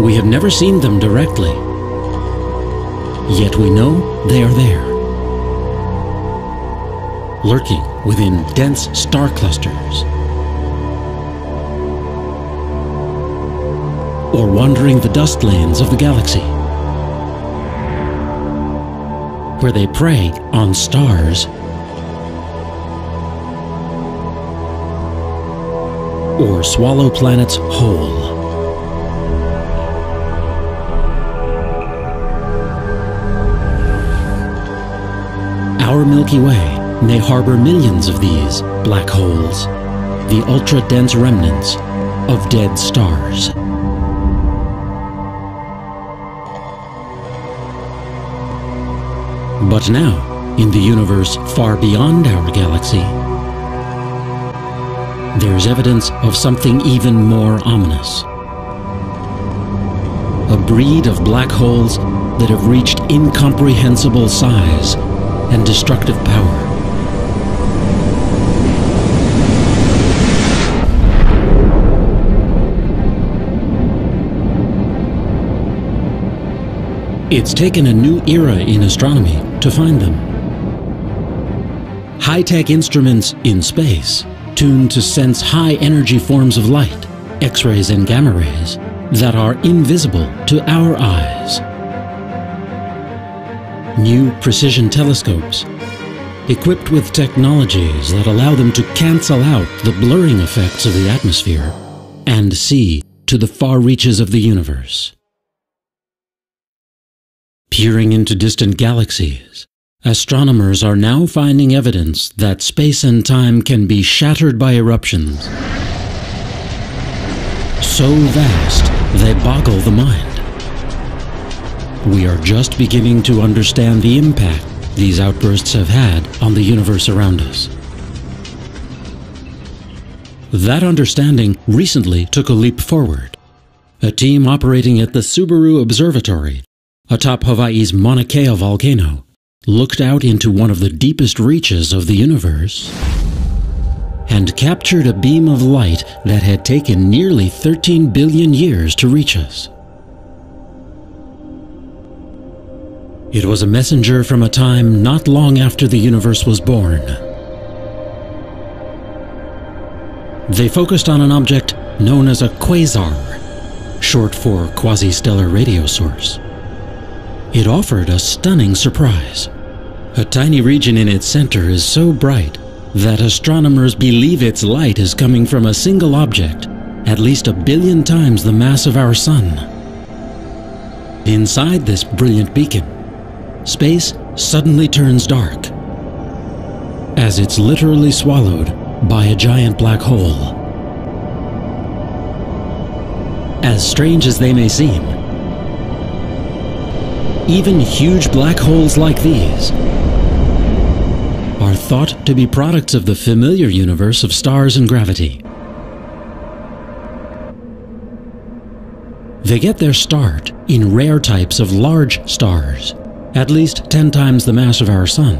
We have never seen them directly, yet we know they are there, lurking within dense star clusters, or wandering the dust lanes of the galaxy, where they prey on stars or swallow planets whole. Our Milky Way may harbor millions of these black holes, the ultra-dense remnants of dead stars. But now, in the universe far beyond our galaxy, there's evidence of something even more ominous. A breed of black holes that have reached incomprehensible size and destructive power. It's taken a new era in astronomy to find them. High-tech instruments in space, tuned to sense high-energy forms of light, X-rays and gamma rays, that are invisible to our eyes. New precision telescopes, equipped with technologies that allow them to cancel out the blurring effects of the atmosphere and see to the far reaches of the universe. Peering into distant galaxies, astronomers are now finding evidence that space and time can be shattered by eruptions so vast they boggle the mind. We are just beginning to understand the impact these outbursts have had on the universe around us. That understanding recently took a leap forward. A team operating at the Subaru Observatory atop Hawaii's Mauna Kea volcano looked out into one of the deepest reaches of the universe and captured a beam of light that had taken nearly 13 billion years to reach us. It was a messenger from a time not long after the universe was born. They focused on an object known as a quasar, short for quasi-stellar radio source. It offered a stunning surprise. A tiny region in its center is so bright that astronomers believe its light is coming from a single object, at least 1 billion times the mass of our Sun. Inside this brilliant beacon, space suddenly turns dark, as it's literally swallowed by a giant black hole. As strange as they may seem, even huge black holes like these are thought to be products of the familiar universe of stars and gravity. They get their start in rare types of large stars, at least 10 times the mass of our Sun.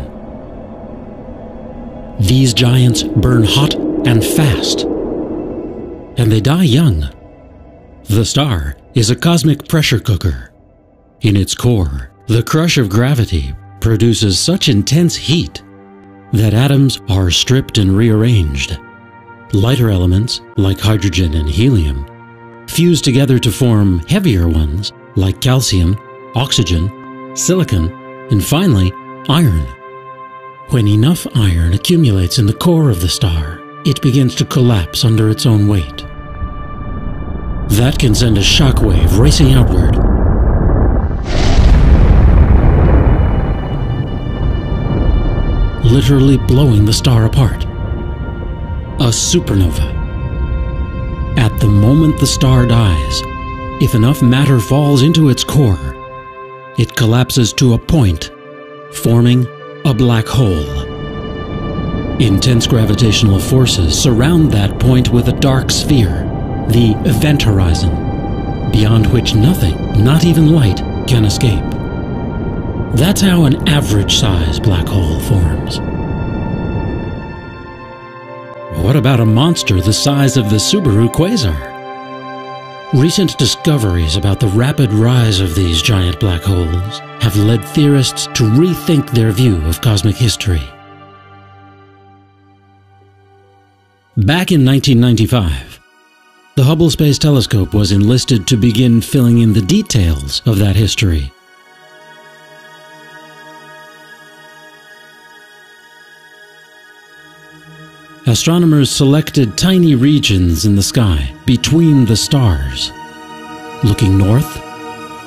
These giants burn hot and fast, and they die young. The star is a cosmic pressure cooker. In its core, the crush of gravity produces such intense heat that atoms are stripped and rearranged. Lighter elements, like hydrogen and helium, fuse together to form heavier ones, like calcium, oxygen, silicon, and finally, iron. When enough iron accumulates in the core of the star, it begins to collapse under its own weight. That can send a shockwave racing outward, literally blowing the star apart. A supernova. At the moment the star dies, if enough matter falls into its core, it collapses to a point, forming a black hole. Intense gravitational forces surround that point with a dark sphere, the event horizon, beyond which nothing, not even light, can escape. That's how an average-sized black hole forms. What about a monster the size of the Subaru quasar? Recent discoveries about the rapid rise of these giant black holes have led theorists to rethink their view of cosmic history. Back in 1995, the Hubble Space Telescope was enlisted to begin filling in the details of that history. Astronomers selected tiny regions in the sky between the stars, looking north,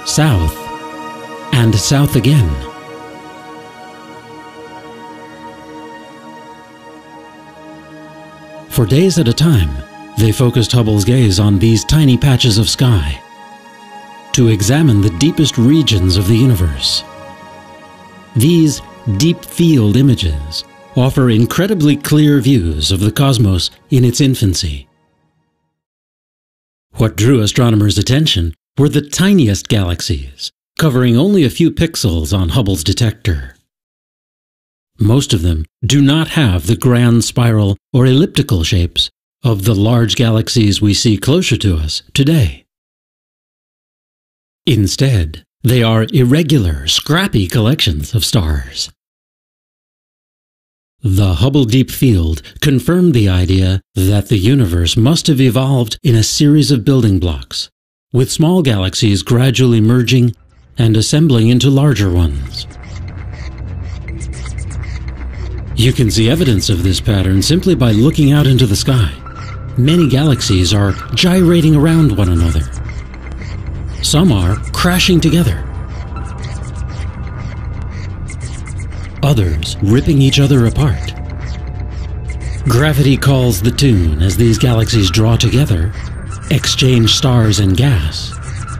south, and south again. For days at a time, they focused Hubble's gaze on these tiny patches of sky to examine the deepest regions of the universe. These deep field images offer incredibly clear views of the cosmos in its infancy. What drew astronomers' attention were the tiniest galaxies, covering only a few pixels on Hubble's detector. Most of them do not have the grand spiral or elliptical shapes of the large galaxies we see closer to us today. Instead, they are irregular, scrappy collections of stars. The Hubble Deep Field confirmed the idea that the universe must have evolved in a series of building blocks, with small galaxies gradually merging and assembling into larger ones. You can see evidence of this pattern simply by looking out into the sky. Many galaxies are gyrating around one another. Some are crashing together. Others ripping each other apart. Gravity calls the tune as these galaxies draw together, exchange stars and gas,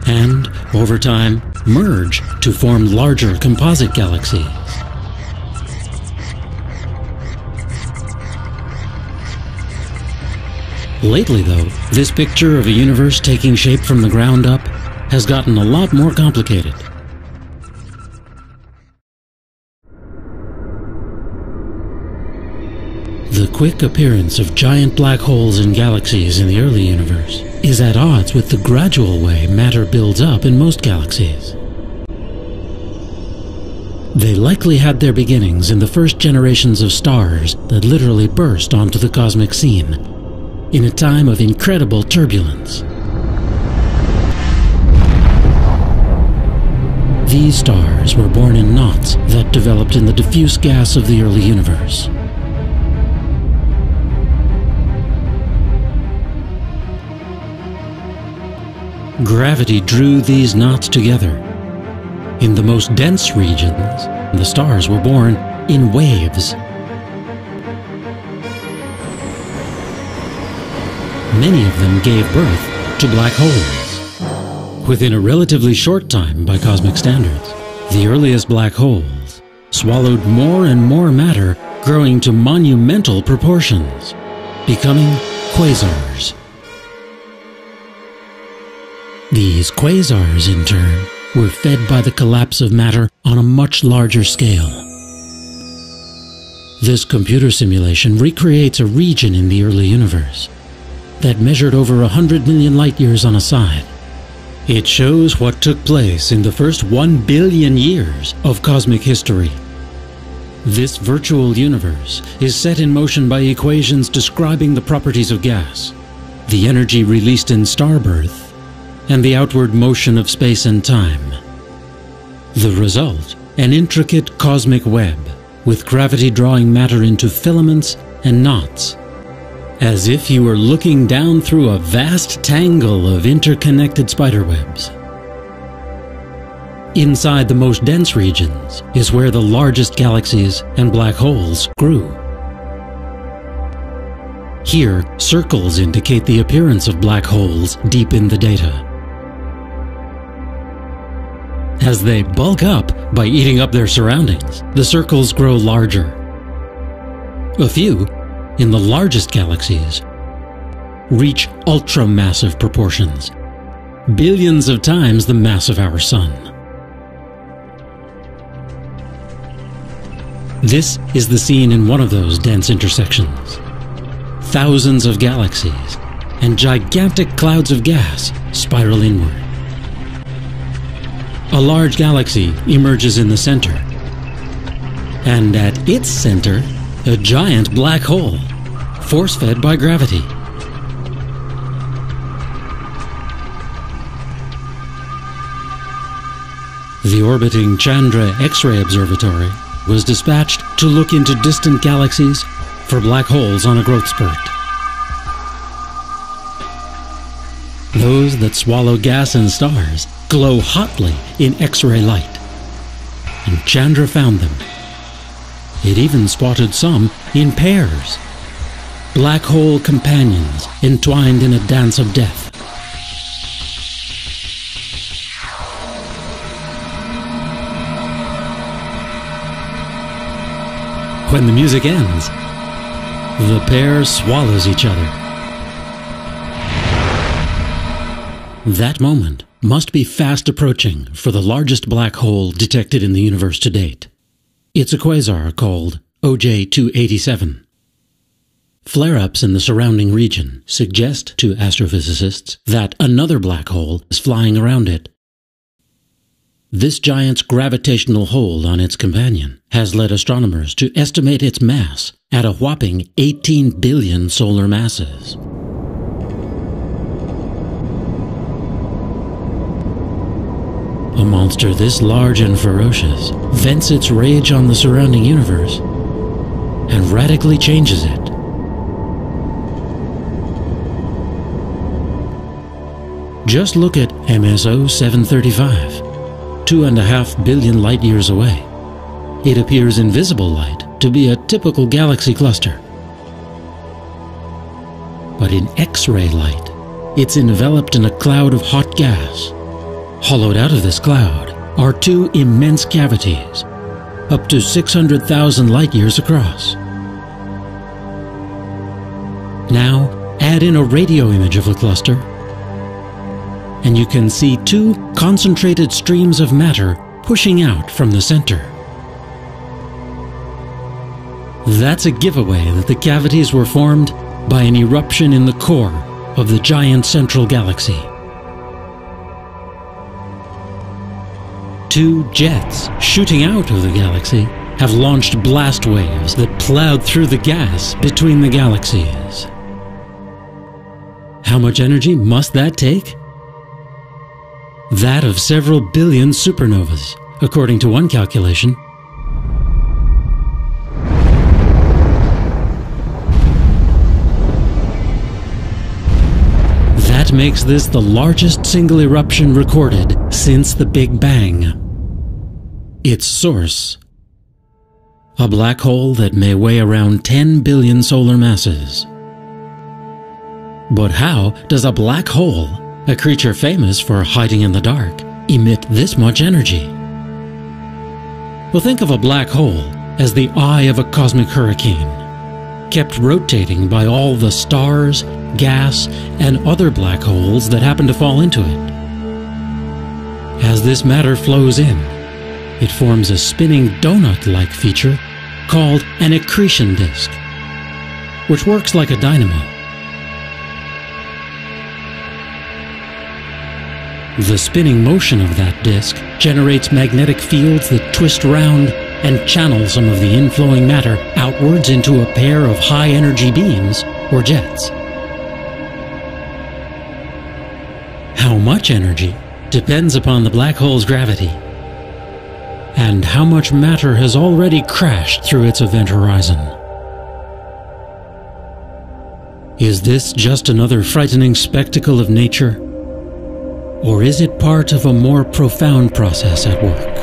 and, over time, merge to form larger composite galaxies. Lately, though, this picture of a universe taking shape from the ground up has gotten a lot more complicated. The quick appearance of giant black holes and galaxies in the early universe is at odds with the gradual way matter builds up in most galaxies. They likely had their beginnings in the first generations of stars that literally burst onto the cosmic scene in a time of incredible turbulence. These stars were born in knots that developed in the diffuse gas of the early universe. Gravity drew these knots together. In the most dense regions, the stars were born in waves. Many of them gave birth to black holes. Within a relatively short time by cosmic standards, the earliest black holes swallowed more and more matter, growing to monumental proportions, becoming quasars. These quasars, in turn, were fed by the collapse of matter on a much larger scale. This computer simulation recreates a region in the early universe that measured over 100 million light-years on a side. It shows what took place in the first 1 billion years of cosmic history. This virtual universe is set in motion by equations describing the properties of gas, the energy released in star birth, and the outward motion of space and time. The result, an intricate cosmic web, with gravity drawing matter into filaments and knots, as if you were looking down through a vast tangle of interconnected spiderwebs. Inside the most dense regions is where the largest galaxies and black holes grew. Here, circles indicate the appearance of black holes deep in the data. As they bulk up by eating up their surroundings, the circles grow larger. A few, in the largest galaxies, reach ultra-massive proportions, billions of times the mass of our Sun. This is the scene in one of those dense intersections. Thousands of galaxies and gigantic clouds of gas spiral inward. A large galaxy emerges in the center, and at its center, a giant black hole, force-fed by gravity. The orbiting Chandra X-ray Observatory was dispatched to look into distant galaxies for black holes on a growth spurt. Those that swallow gas and stars glow hotly in X-ray light, and Chandra found them. It even spotted some in pairs, black hole companions entwined in a dance of death. When the music ends, the pair swallows each other. That moment must be fast approaching for the largest black hole detected in the universe to date. It's a quasar called OJ-287. Flare-ups in the surrounding region suggest to astrophysicists that another black hole is flying around it. This giant's gravitational hold on its companion has led astronomers to estimate its mass at a whopping 18 billion solar masses. A monster this large and ferocious vents its rage on the surrounding universe and radically changes it. Just look at MSO 735. 2.5 billion light-years away. It appears in visible light to be a typical galaxy cluster. But in X-ray light, it's enveloped in a cloud of hot gas. Hollowed out of this cloud are two immense cavities, up to 600,000 light-years across. Now, add in a radio image of the cluster, and you can see two concentrated streams of matter pushing out from the center. That's a giveaway that the cavities were formed by an eruption in the core of the giant central galaxy. Two jets shooting out of the galaxy have launched blast waves that plowed through the gas between the galaxies. How much energy must that take? That of several billion supernovas, according to one calculation. That makes this the largest single eruption recorded since the Big Bang. Its source: a black hole that may weigh around 10 billion solar masses. But how does a black hole, a creature famous for hiding in the dark, emit this much energy? Well, think of a black hole as the eye of a cosmic hurricane, kept rotating by all the stars, gas, and other black holes that happen to fall into it. As this matter flows in, it forms a spinning donut-like feature called an accretion disk, which works like a dynamo. The spinning motion of that disk generates magnetic fields that twist around and channel some of the inflowing matter outwards into a pair of high-energy beams, or jets. How much energy depends upon the black hole's gravity, and how much matter has already crashed through its event horizon. Is this just another frightening spectacle of nature? Or is it part of a more profound process at work?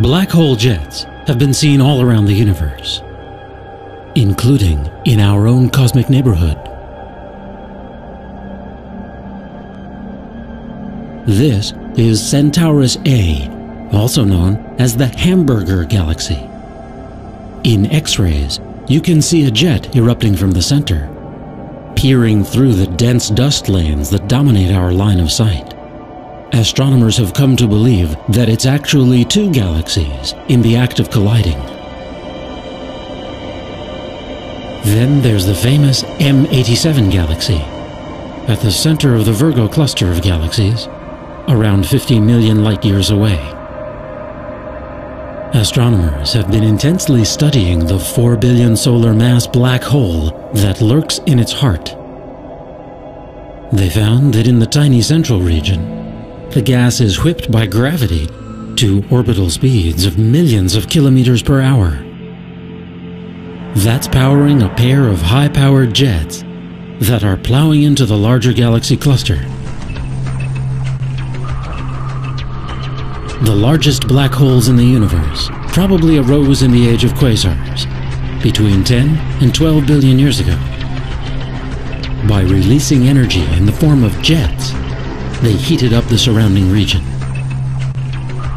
Black hole jets have been seen all around the universe, including in our own cosmic neighborhood. This is Centaurus A, also known as the Hamburger Galaxy. In X-rays, you can see a jet erupting from the center, peering through the dense dust lanes that dominate our line of sight. Astronomers have come to believe that it's actually two galaxies in the act of colliding. Then there's the famous M87 galaxy, at the center of the Virgo cluster of galaxies, around 50 million light-years away. Astronomers have been intensely studying the 4 billion solar mass black hole that lurks in its heart. They found that in the tiny central region, the gas is whipped by gravity to orbital speeds of millions of kilometers per hour. That's powering a pair of high-powered jets that are plowing into the larger galaxy cluster. The largest black holes in the universe probably arose in the age of quasars, between 10 and 12 billion years ago. By releasing energy in the form of jets, they heated up the surrounding region.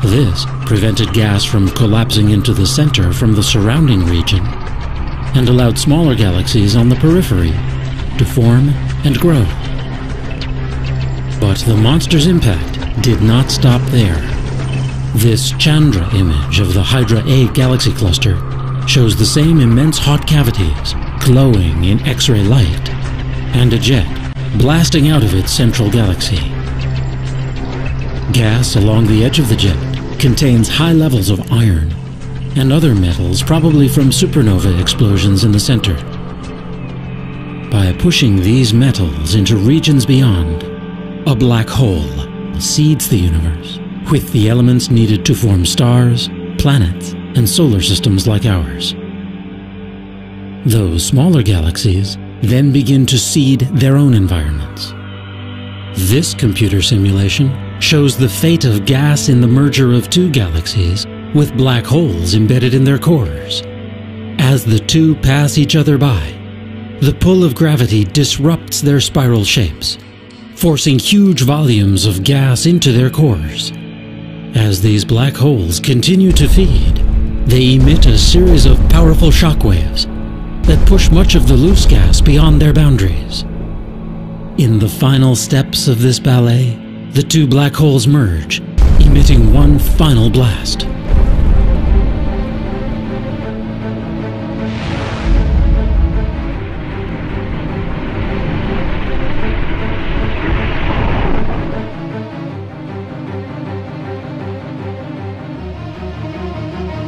This prevented gas from collapsing into the center from the surrounding region and allowed smaller galaxies on the periphery to form and grow. But the monster's impact did not stop there. This Chandra image of the Hydra A galaxy cluster shows the same immense hot cavities glowing in X-ray light and a jet blasting out of its central galaxy. Gas along the edge of the jet contains high levels of iron and other metals, probably from supernova explosions in the center. By pushing these metals into regions beyond, a black hole seeds the universe with the elements needed to form stars, planets, and solar systems like ours. Those smaller galaxies then begin to seed their own environments. This computer simulation shows the fate of gas in the merger of two galaxies with black holes embedded in their cores. As the two pass each other by, the pull of gravity disrupts their spiral shapes, forcing huge volumes of gas into their cores. As these black holes continue to feed, they emit a series of powerful shockwaves that push much of the loose gas beyond their boundaries. In the final steps of this ballet, the two black holes merge, emitting one final blast.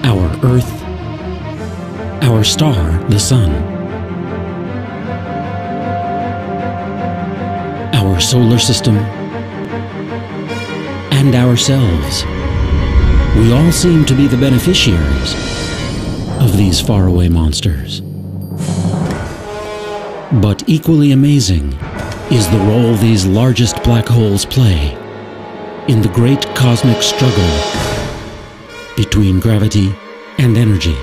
Our Earth, our star, the Sun, our solar system, and ourselves. We all seem to be the beneficiaries of these faraway monsters. But equally amazing is the role these largest black holes play in the great cosmic struggle between gravity and energy.